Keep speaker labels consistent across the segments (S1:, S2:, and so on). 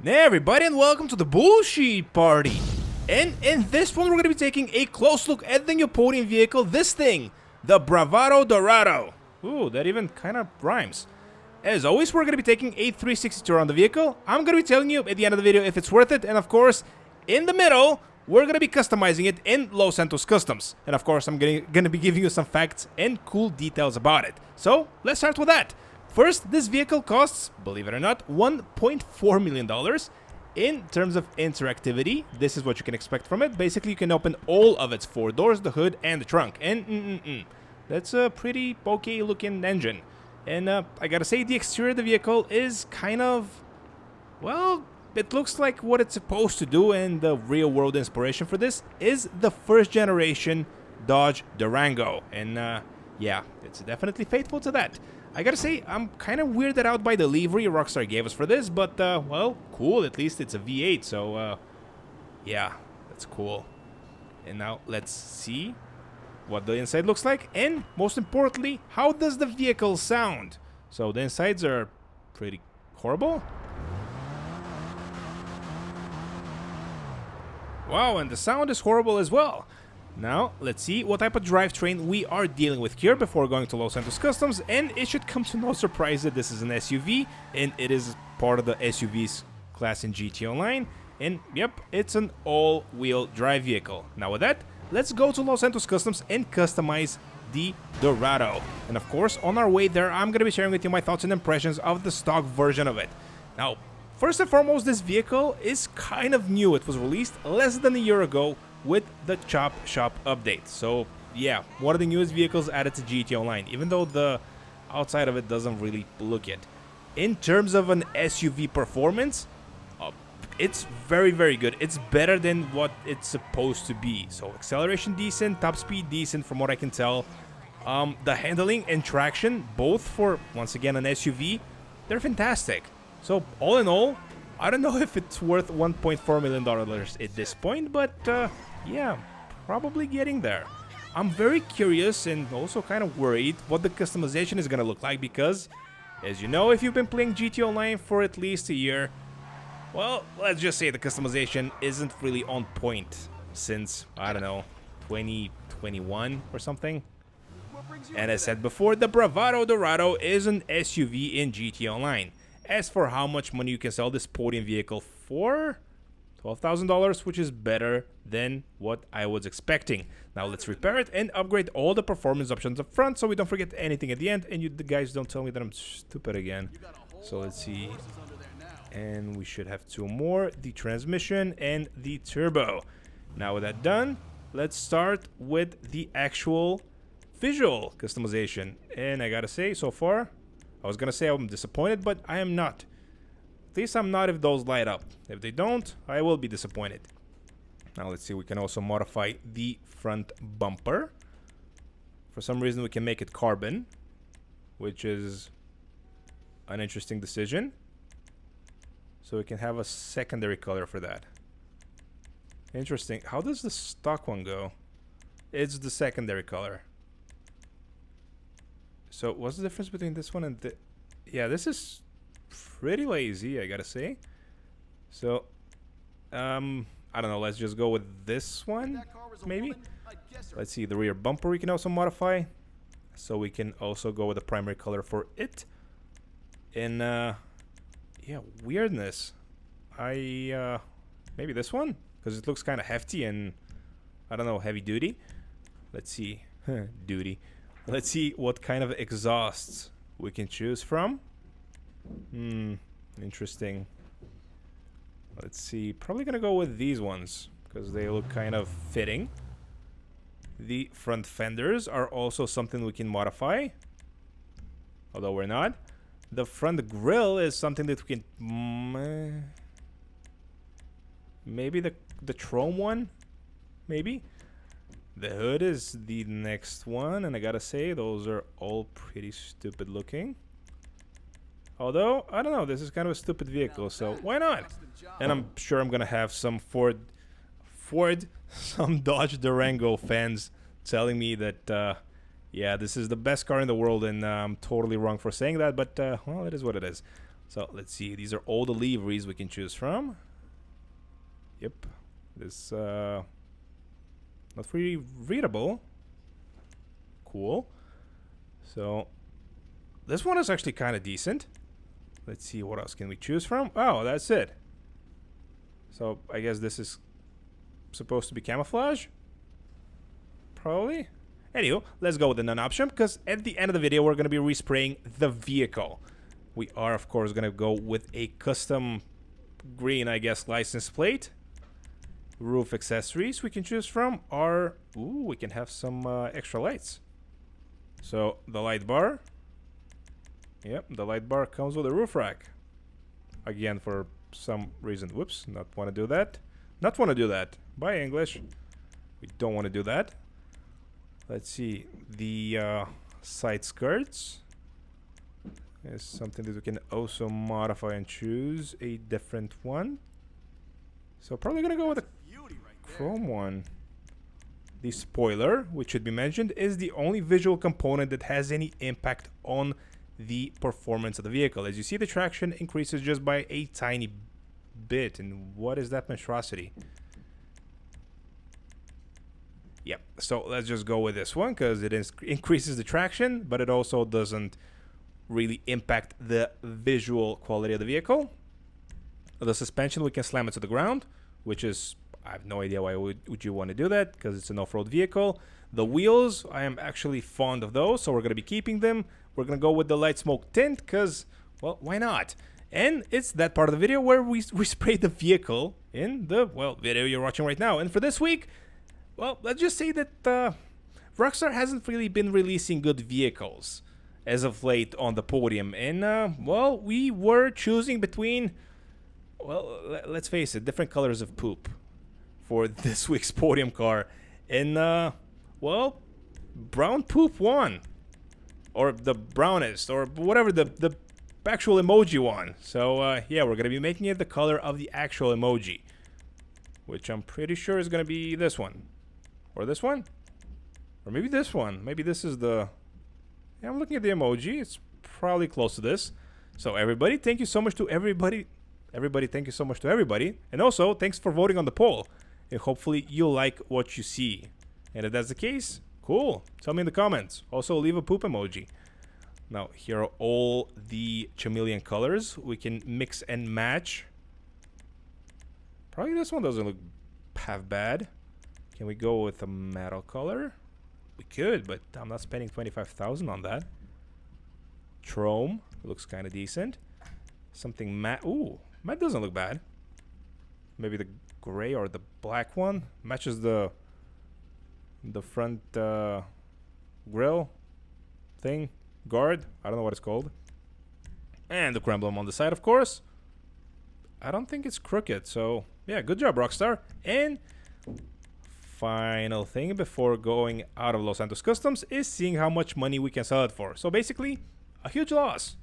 S1: Hey everybody, and welcome to the bullshit party. And in this one we're going to be taking a close look at the new Podium vehicle, this thing, the Bravado Dorado. Ooh, that even kind of rhymes. As always, we're going to be taking a 360 tour on the vehicle. I'm going to be telling you at the end of the video if it's worth it, and of course, in the middle, we're going to be customizing it in Los Santos Customs. And of course, I'm going to be giving you some facts and cool details about it. So, let's start with that. First, this vehicle costs, believe it or not, $1.4 million. In terms of interactivity, this is what you can expect from it. Basically, you can open all of its 4 doors, the hood, and the trunk. And that's a pretty okay looking engine. And I gotta say, the exterior of the vehicle is kind of, well, it looks like what it's supposed to do, and the real world inspiration for this is the first generation Dodge Durango. And yeah, it's definitely faithful to that. I gotta say, I'm kind of weirded out by the livery Rockstar gave us for this, but, well, cool, at least it's a V8, so, yeah, that's cool. And now, let's see what the inside looks like, and, most importantly, how does the vehicle sound? So, the insides are pretty horrible. Wow, and the sound is horrible as well. Now, let's see what type of drivetrain we are dealing with here before going to Los Santos Customs, and it should come to no surprise that this is an SUV, and it is part of the SUVs class in GT Online, and yep, it's an all-wheel drive vehicle. Now with that, let's go to Los Santos Customs and customize the Dorado. And of course, on our way there, I'm going to be sharing with you my thoughts and impressions of the stock version of it. Now, first and foremost, this vehicle is kind of new. It was released less than a year ago with the Chop Shop update. So yeah, one of the newest vehicles added to GT Online, even though the outside of it doesn't really look it. In terms of an SUV performance, it's very good. It's better than what it's supposed to be. So acceleration decent, top speed decent from what I can tell. The handling and traction, both for, once again, an SUV, they're fantastic. So all in all, I don't know if it's worth $1.4 million at this point, but yeah, probably getting there. I'm very curious and also kind of worried what the customization is going to look like, because, as you know, if you've been playing GT Online for at least a year, well, let's just say the customization isn't really on point since, I don't know, 2021 or something. And as said before, the Bravado Dorado is an SUV in GT Online. As for how much money you can sell this Podium vehicle for, $12,000, which is better than what I was expecting. Now let's repair it and upgrade all the performance options up front so we don't forget anything at the end, and the guys don't tell me that I'm stupid again. So let's see. And we should have 2 more, the transmission and the turbo. Now with that done, let's start with the actual visual customization. And I gotta say, so far, I was gonna say I'm disappointed, but I am not. At least I'm not if those light up. If they don't, I will be disappointed. Now let's see, we can also modify the front bumper. For some reason we can make it carbon, which is an interesting decision. So we can have a secondary color for that. Interesting. How does the stock one go? It's the secondary color. So what's the difference between this one and the... Yeah, this is pretty lazy, I gotta say. So, I don't know, let's just go with this one, maybe? Let's see, the rear bumper we can also modify. So we can also go with the primary color for it. And, yeah, weirdness. Maybe this one? Because it looks kind of hefty and, I don't know, heavy duty. Let's see. Duty. Let's see what kind of exhausts we can choose from. Interesting. Let's see. Probably gonna go with these ones because they look kind of fitting. The front fenders are also something we can modify, although we're not. The front grille is something that we can... maybe the chrome one? Maybe? The hood is the next one, and I gotta say, those are all pretty stupid looking. Although, I don't know, this is kind of a stupid vehicle, so why not? And I'm sure I'm gonna have some some Dodge Durango fans telling me that, yeah, this is the best car in the world, and I'm totally wrong for saying that, but, well, it is what it is. So let's see. These are all the liveries we can choose from. Yep. This not really readable. Cool. So this one is actually kind of decent. Let's see, what else can we choose from? Oh, that's it. So I guess this is supposed to be camouflage? Probably. Anywho, let's go with the none option, because at the end of the video we're going to be respraying the vehicle. We are, of course, going to go with a custom green, I guess, license plate. Roof accessories we can choose from are... Ooh, we can have some extra lights. So, the light bar. Yep, the light bar comes with a roof rack. Again, for some reason. Whoops, not want to do that. Not want to do that. Bye, English. We don't want to do that. Let's see. The side skirts is something that we can also modify and choose a different one. So probably gonna go with a chrome one. The spoiler, which should be mentioned, is the only visual component that has any impact on the performance of the vehicle. As you see, the traction increases just by a tiny bit. And what is that monstrosity? Yep, so let's just go with this one because it increases the traction, but it also doesn't really impact the visual quality of the vehicle. The suspension, we can slam it to the ground, which is, I have no idea why would you want to do that, because it's an off-road vehicle. The wheels, I am actually fond of those, so we're going to be keeping them. We're going to go with the light smoke tint because, well, why not? And it's that part of the video where we spray the vehicle in the, well, video you're watching right now. And for this week, well, let's just say that Rockstar hasn't really been releasing good vehicles as of late on the podium. And, well, we were choosing between, well, let's face it, different colors of poop for this week's podium car. And, well, brown poop won. Or the brownest, or whatever the actual emoji won. So, yeah, we're going to be making it the color of the actual emoji. Which I'm pretty sure is going to be this one. Or this one? Or maybe this one. Maybe this is the... Yeah, I'm looking at the emoji. It's probably close to this. So, everybody, thank you so much to everybody. Everybody, thank you so much to everybody. And also, thanks for voting on the poll. And hopefully, you'll like what you see. And if that's the case, cool. Tell me in the comments. Also, leave a poop emoji. Now, here are all the chameleon colors. We can mix and match. Probably this one doesn't look half bad. Can we go with a metal color? We could, but I'm not spending 25,000 on that. Chrome looks kind of decent. Something matte. Ooh, matte doesn't look bad. Maybe the gray or the black one matches the front grill thing, guard. I don't know what it's called. And the emblem on the side, of course. I don't think it's crooked, so yeah, good job, Rockstar. And final thing before going out of Los Santos Customs is seeing how much money we can sell it for. So basically, a huge loss.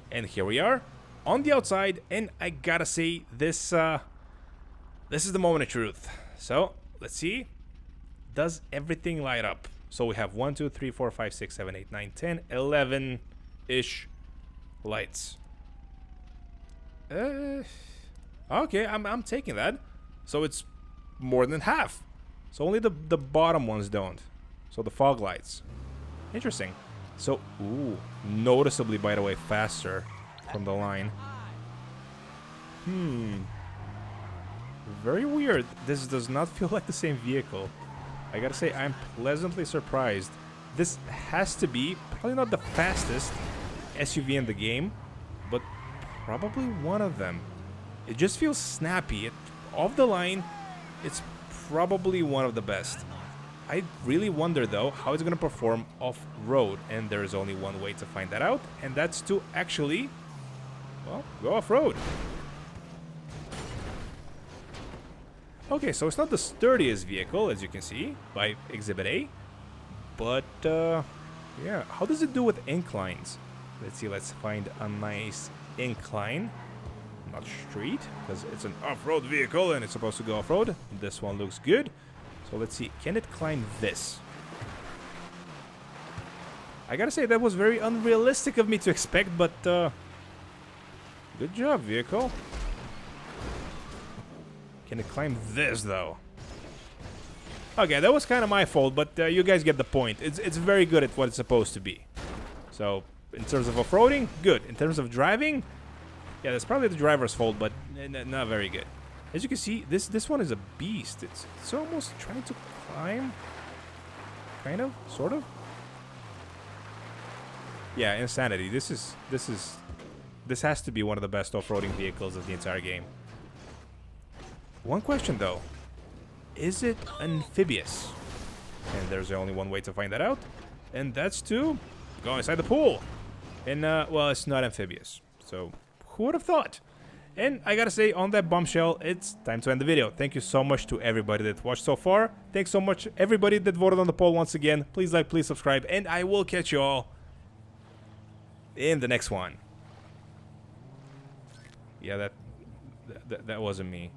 S1: And here we are on the outside, and I gotta say, this is the moment of truth. So let's see. Does everything light up? So we have 1, 2, 3, 4, 5, 6, 7, 8, 9, 10, 11-ish lights. Okay, I'm taking that. So it's more than half. So only the bottom ones don't. So the fog lights. Interesting. So, ooh, noticeably, by the way, faster from the line. Very weird. This does not feel like the same vehicle. I gotta say, I'm pleasantly surprised. This has to be probably not the fastest SUV in the game, but probably one of them. It just feels snappy. Off the line, it's probably one of the best. I really wonder, though, how it's gonna perform off-road, and there's only one way to find that out, and that's to actually, well, go off-road. Okay, so it's not the sturdiest vehicle, as you can see, by Exhibit A. But, yeah, how does it do with inclines? Let's see, let's find a nice incline. Not street, because it's an off-road vehicle and it's supposed to go off-road. This one looks good. So let's see, can it climb this? I gotta say, that was very unrealistic of me to expect, but, Good job, vehicle. Can it climb this, though? Okay, that was kind of my fault, but you guys get the point. It's very good at what it's supposed to be. So, in terms of off-roading, good. In terms of driving, yeah, that's probably the driver's fault, but not very good. As you can see, this one is a beast. It's almost trying to climb. Kind of, sort of. Yeah, insanity. This has to be one of the best off-roading vehicles of the entire game. One question though. Is it amphibious? And there's only one way to find that out. And that's to go inside the pool. And, well, it's not amphibious. So, who would have thought? And I gotta say, on that bombshell, it's time to end the video. Thank you so much to everybody that watched so far. Thanks so much everybody that voted on the poll once again. Please like, please subscribe, and I will catch you all in the next one. Yeah, that wasn't me.